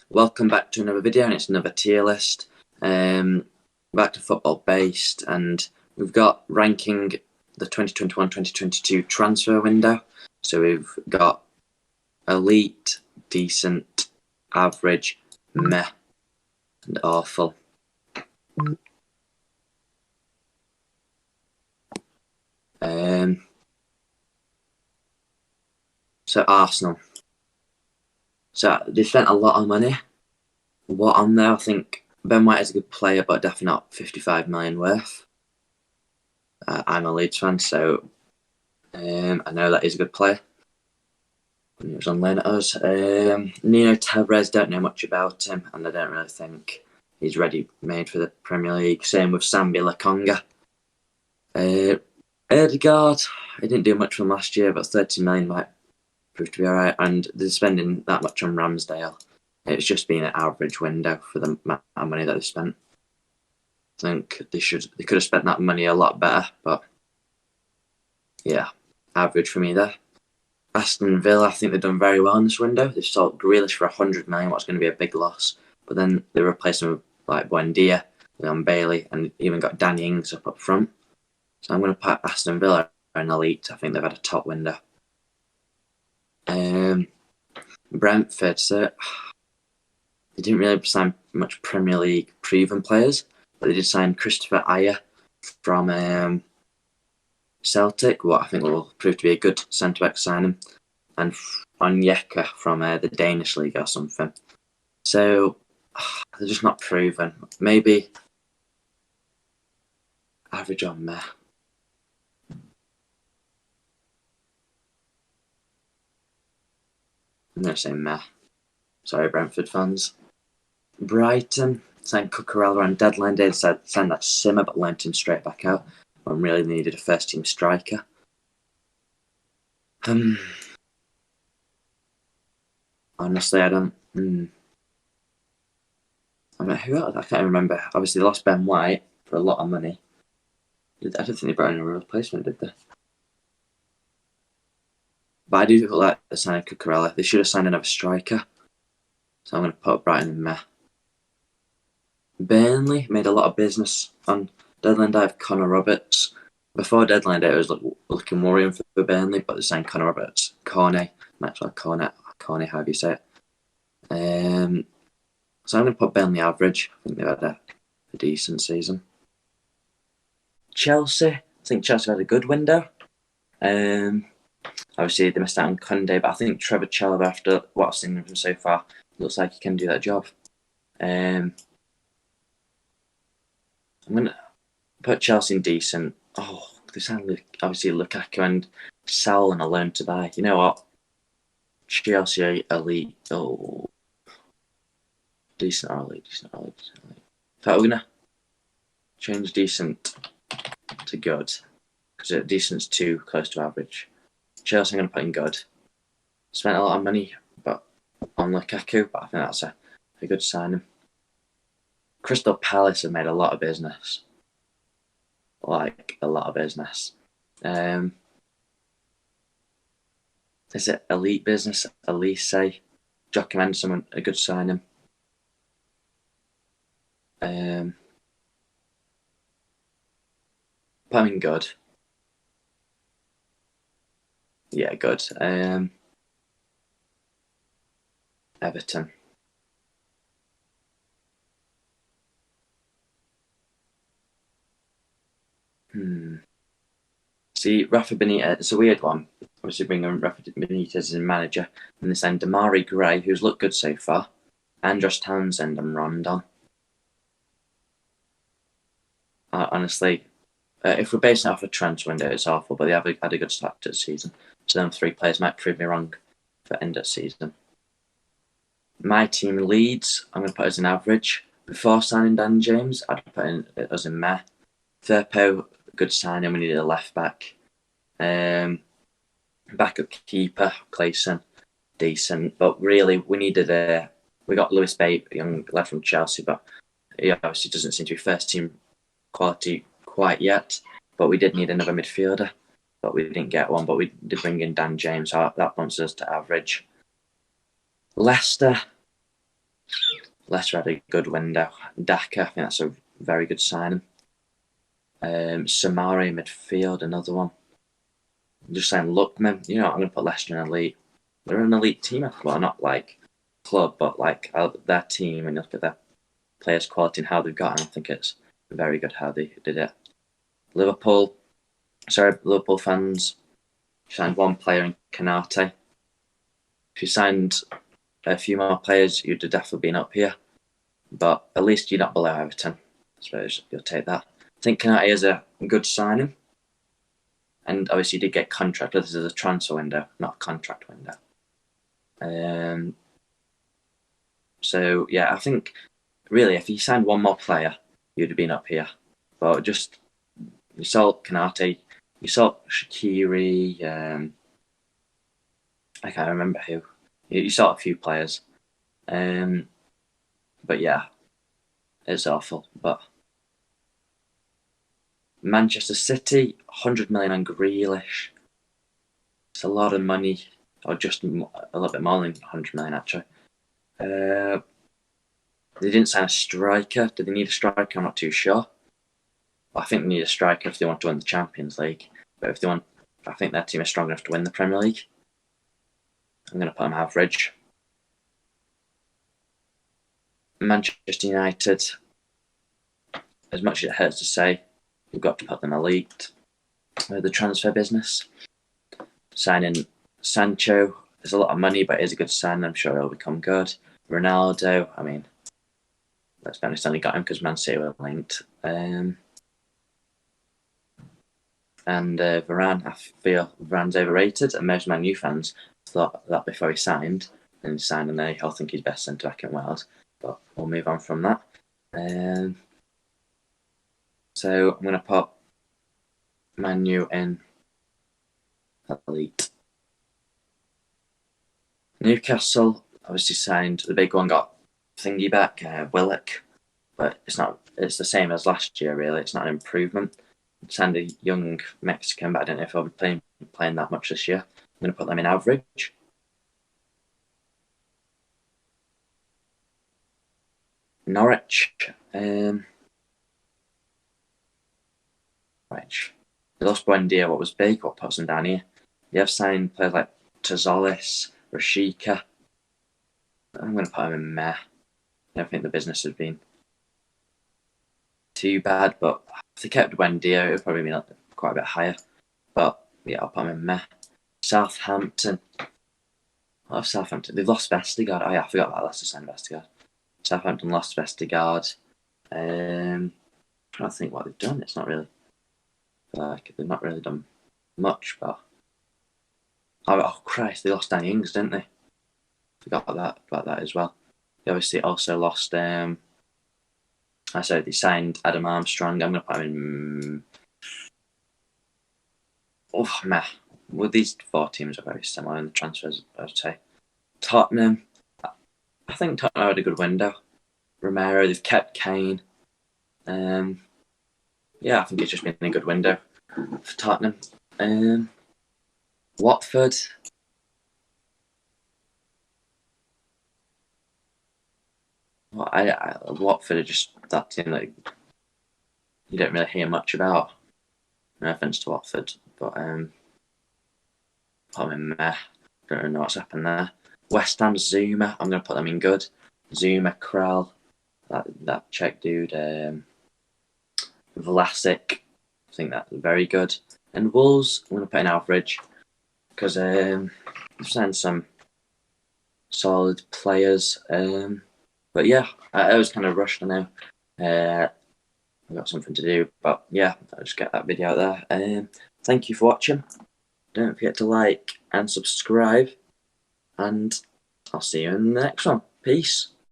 Welcome back to another video, and it's another tier list. Back to football based, and we've got ranking the 2021-2022 transfer window. So we've got elite, decent, average, meh, and awful. So Arsenal. So they spent a lot of money. What on there? I think Ben White is a good player, but definitely not 55 million worth. I'm a Leeds fan, so I know that he's a good player. He was on loan at us. Nuno Tavares, don't know much about him, and I don't really think he's ready-made for the Premier League. Same with Sambi Lokonga. Ødegaard, he didn't do much from last year, but 30 million might prove to be alright. And they're spending that much on Ramsdale. It's just been an average window for the amount of money that they spent. I think they could have spent that money a lot better, but yeah, average for me there. Aston Villa, I think they've done very well in this window. They've sold Grealish for 100 million, what's going to be a big loss. But then they replaced him with like Buendia, Leon Bailey, and even got Danny Ings up front. So I'm going to put Aston Villa an elite. I think they've had a top window. Brentford, so they didn't really sign much Premier League proven players, but they did sign Christopher Ajer from Celtic, what I think will prove to be a good centre-back signing, and Onyeka from the Danish league or something. So they're just not proven. Maybe average on meh. I'm going to say meh. Sorry, Brentford fans. Brighton signed Cucurella on deadline day. Decided to sign that Simmer, but lent him straight back out when really needed a first-team striker. Honestly, I don't. I mean, who else? I can't remember. Obviously, they lost Ben White for a lot of money. I don't think they brought in a replacement, did they? But I do like the signing of Cucurella. They should have signed another striker. So I'm going to put Brighton in meh. Burnley made a lot of business on deadline day of Connor Roberts. Before deadline day, it was looking worrying for Burnley, but they signed Connor Roberts. Maxwell Cornet, however you say it. So I'm going to put Burnley average. I think they've had a decent season. Chelsea. I think Chelsea had a good window. Obviously, they missed out on Kunde, but I think Trevor Chalobah, after what I've seen of him so far, looks like he can do that job. I'm going to put Chelsea in decent. Oh, they signed obviously Lukaku and Saul on a loan to buy. You know what? Chelsea elite. Oh, decent or elite. So we're going to change decent to good, because decent's too close to average. Chelsea, I'm going to put in good. Spent a lot of money on Lukaku, but I think that's a good signing. Crystal Palace have made a lot of business. Like, a lot of business. Is it elite business? Elise, Joachim Anderson, a good signing. Put him in good. Yeah, good. Everton. See, Rafa Benitez, it's a weird one. Obviously, bringing Rafa Benitez as a manager, and they signed Damari Gray, who's looked good so far, and Josh Townsend and Rondon. Honestly, if we're basing it off a transfer window, it's awful, but they have had a good start to the season. So them three players might prove me wrong for end of season. My team Leeds, I'm going to put as an average. Before signing Dan James, I'd put in as a meh. Firpo, good signing. We needed a left back. Backup keeper, Clayson, decent. But really, we got Lewis Bate, young lad from Chelsea, but he obviously doesn't seem to be first team quality quite yet. But we did need another midfielder, but we didn't get one. But we did bring in Dan James, so that bumps us to average. Leicester, Leicester had a good window. Daka, I think that's a very good signing. Samari midfield, another one. Just saying, Lookman, I'm going to put Leicester in elite. They're an elite team. Well, not like club, but like their team, and look at their players' quality and how they've got. And I think it's very good how they did it. Liverpool fans signed one player in Kanate. If you signed a few more players, you'd have definitely been up here. But at least you're not below Everton. I suppose you'll take that. I think Kanate is a good signing. And obviously, you did get contract. This is a transfer window, not a contract window. So, yeah, I think, really, if you signed one more player, you'd have been up here. But just, you saw Kanate, you saw Shaqiri, I can't remember who. You saw a few players. But yeah, it's awful. But Manchester City, 100 million on Grealish. It's a lot of money, or just a little bit more than 100 million actually. They didn't sign a striker. Do they need a striker? I'm not too sure. I think they need a striker if they want to win the Champions League. But if they want, I think their team is strong enough to win the Premier League. I'm going to put them average. Manchester United, as much as it hurts to say, we've got to put them elite. The transfer business. Signing Sancho, there's a lot of money, but it is a good sign. I'm sure he'll become good. Ronaldo, I mean, let's be honest, only got him because Man City were linked. And Varane, I feel Varane's overrated, and most Man U fans thought that before he signed, and he signed, and they all think he's best centre back in Wales. But we'll move on from that. So I'm going to put Man U in elite. Newcastle obviously signed, the big one got thingy back, Willock, but it's the same as last year really. It's not an improvement. Signed a young Mexican, but I don't know if I'll be playing that much this year. I'm going to put them in average. Norwich, Norwich. They lost Buendia, what was big, what puts them down here. They have signed players like Tazolis, Rashika. I'm going to put them in meh. I don't think the business has been too bad, but if they kept Buendia, it would probably be quite a bit higher. But yeah, I'll put them in meh. Southampton. I love Southampton. They've lost Vestergaard. Oh yeah, I forgot about Leicester signed Vestergaard. Southampton lost Vestergaard. I don't think what they've done. It's not really like they've not really done much, but oh Christ, they lost Danny Ings, didn't they? Forgot about that as well. They obviously also lost. I said they signed Adam Armstrong. I'm going to put him in. Oh meh. Well, these four teams are very similar in the transfers, I would say. Tottenham. I think Tottenham had a good window. Romero, they've kept Kane. Yeah, I think it's just been a good window for Tottenham. Watford. Well, Watford are just that team that you don't really hear much about. No offense to Watford, but put them in meh. Don't really know what's happened there. West Ham, Zuma. I'm going to put them in good. Zuma, Král, that Czech dude. Vlasic. I think that's very good. And Wolves, I'm going to put in average because they've signed some solid players. But yeah, I was kind of rushed. I know. I've got something to do, but yeah, I'll just get that video out there. Thank you for watching. Don't forget to like and subscribe, and I'll see you in the next one. Peace.